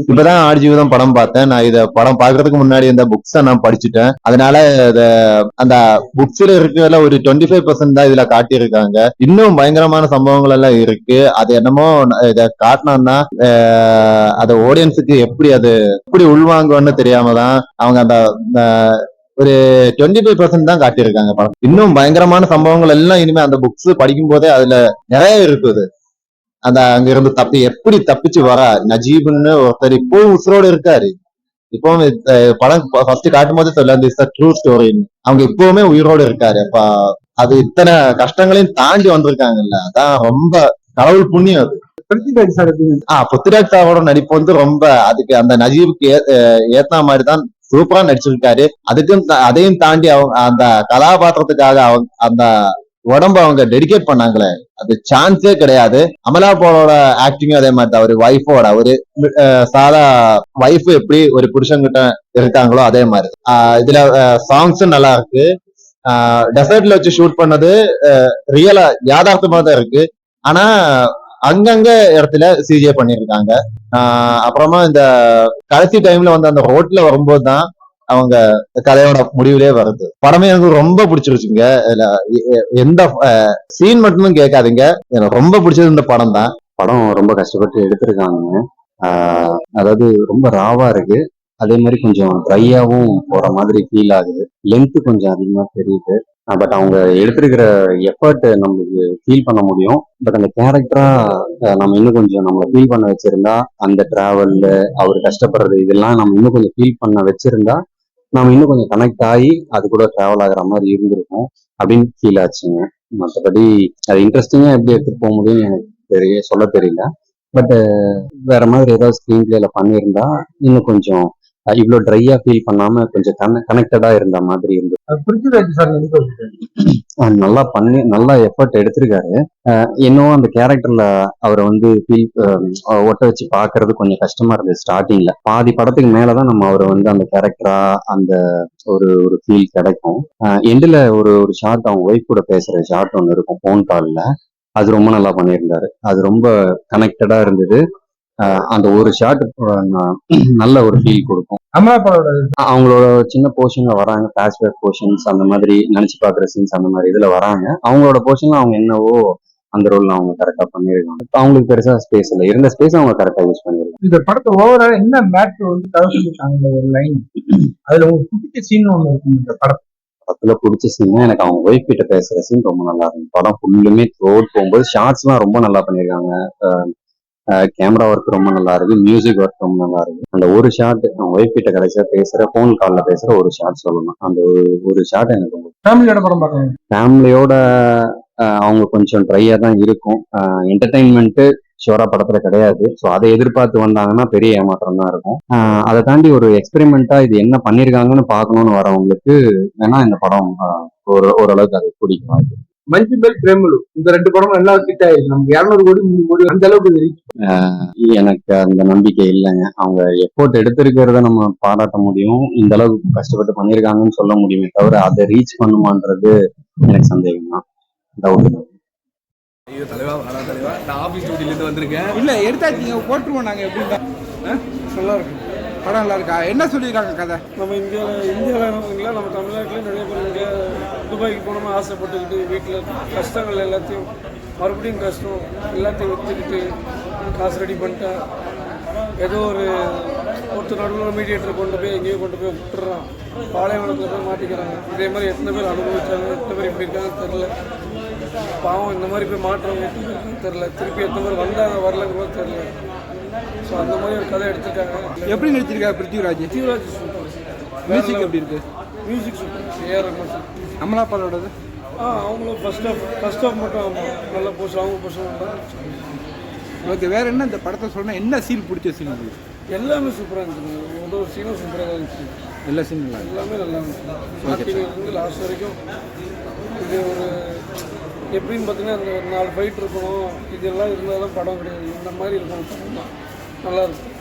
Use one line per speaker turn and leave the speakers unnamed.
இப்பதான் ஆடுஜீவிதம் படம் பார்த்தேன். நான் இத படம் பாக்குறதுக்கு முன்னாடி இந்த புக்ஸ நான் படிச்சுட்டேன். அதனால அந்த புக்ஸ்ல இருக்கிறதுல ஒரு 25% தான் இதுல காட்டியிருக்காங்க. இன்னும் பயங்கரமான சம்பவங்கள் எல்லாம் இருக்கு. அது என்னமோ இத காட்டினா அத ஆடியன்ஸுக்கு எப்படி உள்வாங்குவோன்னு தெரியாம தான் அவங்க அந்த ஒரு 25% தான் காட்டியிருக்காங்க படம். இன்னும் பயங்கரமான சம்பவங்கள் எல்லாம் இனிமே அந்த புக்ஸ் படிக்கும் போதே அதுல நிறைய இருக்குது. அந்த அங்க இருந்து எப்படி தப்பிச்சு வரா நஜீப்னு ஒருத்தர் இப்பவும் உசுரோடு இருக்காரு. இப்பவும் படம் ஃபர்ஸ்ட் காட்டும் போது சொல்ல ட்ரூ ஸ்டோரின்னு அவங்க இப்பவுமே உயிரோடு இருக்காரு. அப்ப அது இத்தனை கஷ்டங்களையும் தாண்டி வந்திருக்காங்கல்ல, அதான் ரொம்ப கடவுள் புண்ணியம் அது. பிருத்திவிராஜ் சாரோட நடிப்பு வந்து ரொம்ப அதுக்கு அந்த நஜீபுக்கு ஏத்த மாதிரிதான் சூப்பரா நடிச்சிருக்காரு. அதையும் தாண்டி அவங்க அந்த கதாபாத்திரத்துக்காக அவங்க அந்த உடம்ப அவங்க டெடிகேட் பண்ணாங்களே, அது சான்ஸே கிடையாது. அமலா பாலோட ஆக்டிங்கும் அதே மாதிரி தான். ஒரு ஒய்ஃபோட ஒரு சாதா ஒய்ஃப் எப்படி ஒரு புருஷன்கிட்ட இருக்காங்களோ அதே மாதிரி. இதுல சாங்ஸும் நல்லா இருக்கு. டெசர்ட்ல வச்சு ஷூட் பண்ணது ரியலா யதார்த்தமா தான் இருக்கு. ஆனா அங்கங்க இடத்துல சிஜிஐ பண்ணிருக்காங்க. அப்புறமா இந்த கடைசி டைம்ல வந்து அந்த ரோட்ல வரும்போது தான் அவங்க கதையோட முடிவுலயே வருது. படமே எனக்கு ரொம்ப பிடிச்சிருச்சுங்க. எந்த சீன் மட்டும் கேட்காதீங்க, எனக்கு ரொம்ப பிடிச்சது இந்த படம் தான்.
படம் ரொம்ப கஷ்டப்பட்டு எடுத்திருக்காங்க. அதாவது ரொம்ப ராவா இருக்கு. அதே மாதிரி கொஞ்சம் ட்ரையாவும் போற மாதிரி ஃபீல் ஆகுது. லென்த் கொஞ்சம் அதிகமா தெரியுது. பட் அவங்க எடுத்திருக்கிற எஃபர்ட் நம்மளுக்கு ஃபீல் பண்ண முடியும். பட் அந்த கேரக்டரா நம்ம இன்னும் கொஞ்சம் நம்மளை ஃபீல் பண்ண வச்சிருந்தா, அந்த டிராவல்ல அவர் கஷ்டப்படுறது இதெல்லாம் நம்ம இன்னும் கொஞ்சம் ஃபீல் பண்ண வச்சிருந்தா, நம்ம இன்னும் கொஞ்சம் கனெக்ட் ஆகி அது கூட டிராவல் ஆகுற மாதிரி இருந்திருக்கும் அப்படின்னு ஃபீல் ஆச்சுங்க. மற்றபடி அது இன்ட்ரெஸ்டிங்கா எப்படி எடுத்துட்டு போக முடியும்னு எனக்கு சொல்ல தெரியல. பட் வேற மாதிரி ஏதாவது ஸ்க்ரீன் பிளேல பண்ணியிருந்தா இன்னும் கொஞ்சம் இவ்வளவு ட்ரையா ஃபீல் பண்ணாம கொஞ்சம் கனெக்டடா இருந்த மாதிரி இருந்தது. நல்லா எஃபர்ட் எடுத்திருக்காரு. இன்னும் அந்த கேரக்டர்ல அவரை வந்து ஒட்ட வச்சு பாக்குறது கொஞ்சம் கஷ்டமா இருந்தது ஸ்டார்டிங்ல. பாதி படத்துக்கு மேலதான் நம்ம அவரை வந்து அந்த கேரக்டரா அந்த ஒரு ஃபீல் கிடைக்கும். எண்டுல ஒரு ஷார்ட் அவங்க ஒய்ஃப் கூட பேசுற ஷார்ட் ஒன்று இருக்கும் போன் கால்ல. அது ரொம்ப நல்லா பண்ணியிருந்தாரு. அது ரொம்ப கனெக்டடா இருந்தது. அந்த ஒரு ஷாட் நல்ல ஒரு ஃபீல் கொடுக்கும். அவங்களோட சின்ன போர்ஷன்ல வராங்க, பேட்ச்பேக் போர்ஷன்ஸ் அந்த மாதிரி நினைச்சு பாக்குற சீன்ஸ் அந்த மாதிரி இதுல வராங்க. அவங்களோட போர்ஷன்ல அவங்க என்னவோ அந்த ரோல் அவங்க கரெக்டா பண்ணிருக்காங்க. அவங்களுக்கு பெருசா ஸ்பேஸ் இல்லை, இருந்த ஸ்பேஸ் அவங்க கரெக்டா யூஸ் பண்ணிருக்காங்க.
இந்த படத்தை ஓவரால் என்ன மேட்டர் வந்து தவிர்த்துட்டாங்க ஒரு லைன், அதுல உங்களுக்கு பிடிச்ச சீன் ஒண்ணு இருக்கும் இந்த
படத்துல பிடிச்ச சீன் எனக்கு அவங்க ஒய்ஃப் கிட்ட பேசுற சீன் ரொம்ப நல்லா இருக்கும். படம் ஃபுல்லுமே ரோட் போகும்போது ஷார்ட்ஸ் எல்லாம் ரொம்ப நல்லா பண்ணிருக்காங்க. கேமரா ஒர்க் ரொம்ப நல்லா இருக்கு, மியூசிக் ஒர்க் ரொம்ப நல்லா இருக்கு. அந்த ஒரு ஷாட் அவங்க ஒய்ஃப் கிட்ட கடைசியா பேசுற போன் கால்ல பேசுற ஒரு ஷாட் சொல்லணும். அந்த ஒரு ஷாட் எனக்கு ரொம்ப
ஃபேமிலியோட படம் பார்க்கணும்.
ஃபேமிலியோட அவங்க கொஞ்சம் ட்ரையா தான் இருக்கும். என்டர்டைன்மெண்ட் ஷோரா படத்துல கிடையாது. ஸோ அதை எதிர்பார்த்து வந்தாங்கன்னா பெரிய ஏமாற்றம் தான் இருக்கும். அதை தாண்டி ஒரு எக்ஸ்பெரிமெண்டா இது என்ன பண்ணிருக்காங்கன்னு பார்க்கணும்னு வரவங்களுக்கு வேணா இந்த படம் ஓரளவுக்கு அது பிடிக்கும்.
மஞ்சுமேல் பிரேமலு இந்த 2 படம் நல்லா கிட்ட ஆயிருக்கு. நமக்கு 200 கோடி 300 கோடி அந்த அளவுக்கு
எனக்கு அந்த நம்பிக்கை இல்லைங்க. அவங்க எஃபோர்ட் எடுத்திருக்கிறத நம்ம பாராட்ட முடியும், இந்த அளவுக்கு கஷ்டப்பட்டு பண்ணிருக்காங்கன்னு சொல்ல முடியுமே தவிர அதை ரீச் பண்ணுமான்றது எனக்கு சந்தேகம் தான், டவுட் தான்.
தலைவா நான் ஆபீஸ் டியூட்டில இருந்து வந்திருக்கேன்.
இல்ல எடுத்தாச்சு போட்டுருவோம் நாங்க. எப்படின்னா நல்லா இருக்கு படம், நல்லா இருக்கா? என்ன சொல்லியிருக்காங்க கதை?
நம்ம இந்தியாவில் நம்ம தமிழ்நாட்டில் நிறைய பேர் இங்கே துபாய்க்கு போகணும்னு ஆசைப்பட்டுக்கிட்டு வீட்டில் கஷ்டங்கள் எல்லாத்தையும் மறுபடியும் கஷ்டம் எல்லாத்தையும் விற்றுக்கிட்டு காசு ரெடி பண்ணிட்டா ஏதோ ஒருத்தர் நடுவில் மீடியேட்டரை கொண்டு போய் எங்கேயோ கொண்டு போய் விட்டுறான், பாலைவனத்தில் போய் மாட்டிக்கிறாங்க. இதே மாதிரி எத்தனை பேர் அனுபவிச்சாங்க, எத்தனை பேர் இப்படி இருக்காங்கன்னு தெரில. பாவம் இந்த மாதிரி போய் மாற்றவங்க எப்படி இருக்காங்கன்னு தெரில. திருப்பி எத்தனை பேர் வந்தாங்க வரலங்கிறதோ தெரில. ஸோ அந்த மாதிரி ஒரு கதை எடுத்துருக்காங்க.
எப்படி நடிச்சிருக்காரு பிருத்திவிராஜ்? மியூசிக் எப்படி இருக்கு?
Music super. AR Rahman.
Amala பாலோடது
அவங்களும் ஃபர்ஸ்ட் ஆஃப் மட்டும் நல்லா போச்சு. அவங்க போச்சு.
ஓகே, வேற என்ன இந்த படத்தை சொன்னால் என்ன சீன் பிடிச்ச சீன் உங்களுக்கு?
எல்லாமே சூப்பராக இருந்துச்சு. ஒரு சீனும் சூப்பராக தான் இருந்துச்சு.
எல்லா சீனும்
எல்லாமே நல்லா இருந்துச்சு. ஸ்டார்டிங்லேருந்து லாஸ்ட் வரைக்கும் இது ஒரு எப்படின்னு பார்த்தீங்கன்னா இந்த 4 ஃபைட் இருக்கணும், இதெல்லாம் இருந்தால் தான் படம் கிடையாது. இந்த மாதிரி இருக்கணும், நல்லா இருக்கும்.